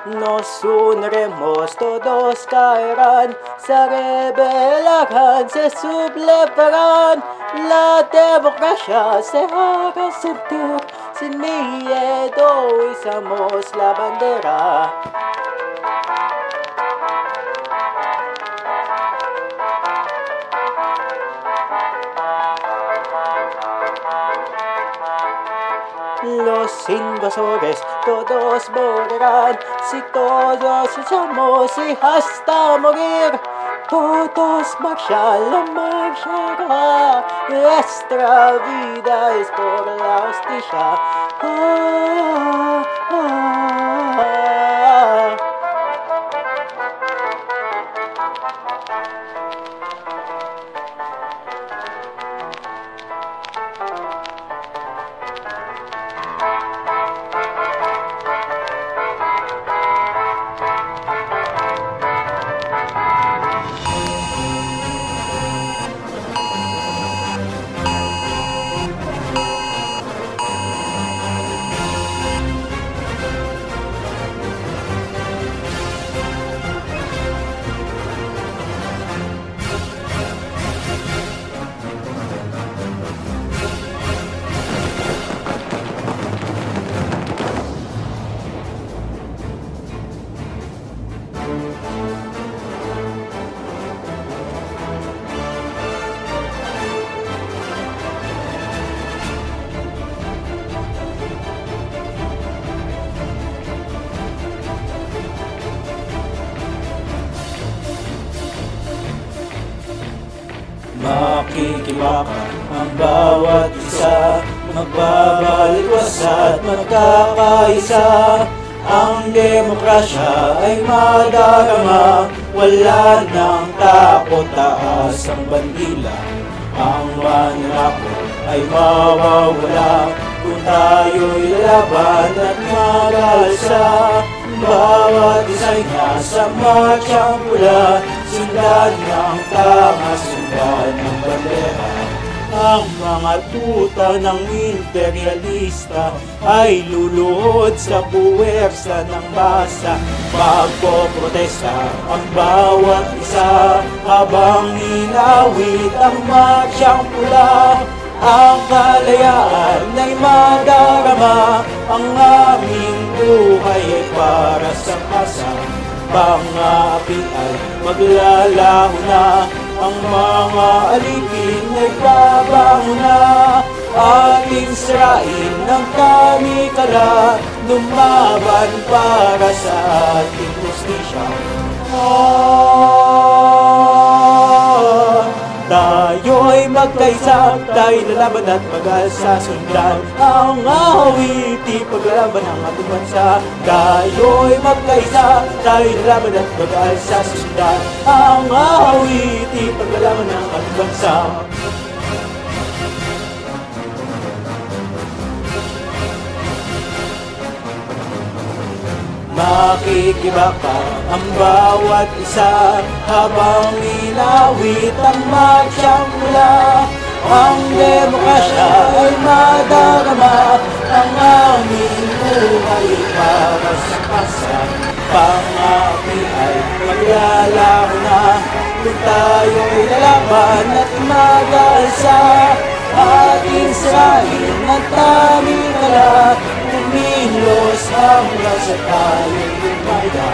Nos uniremos todos caerán, se rebelarán, se sublevarán. La democracia se hará sentir, sin miedo izamos la bandera. Los invasores todos morirán, si todos luchamos y hasta morir, todos marcharán, marchará. Nuestra vida es por la justicia. Makikibaka ang bawat isa, magbabalikwas at magkakaisa. Ang demokrasya ay madarama, wala nang takot, taas ang bandila. Ang mananakot ay mawawala kung tayo'y lalaban at mag-alsa. Bawat isa'y nasa marchang pula, sundan ng tama, sundan ng bandera. Ang mga tuta ng imperialista ay luluhod sa puwersa ng masa. Magpoprotesta ang bawat isa habang inawit ang marchang pula. Ang kalayaan ay madarama, ang aming buhay ay para sa masa. Pangapi ay maglalaho na, ang mga alipin ay babaho na. Ating sirain ng kamikala, lumaban para sa ating hustisya. Tayo'y magkaisa, tayo'y lalaban at mag-alsa, sundan ang awiti, paglalaban ng ating bansa. Tayo'y magkaisa, tayo'y lalaban at mag-alsa, sundan ang awiti, paglalaban ng ating bansa. Makikibaka ang bawat isa habang inawit ang marchang pula. Ang demokrasya ay madarama, ang aming buhay para sa masa. Pangapi ay maglalaho na, kung tayo'y lalaban at mag-alsa. Ating sirain ang tamikala, kumilos hanggang sa tayo'y lumaya.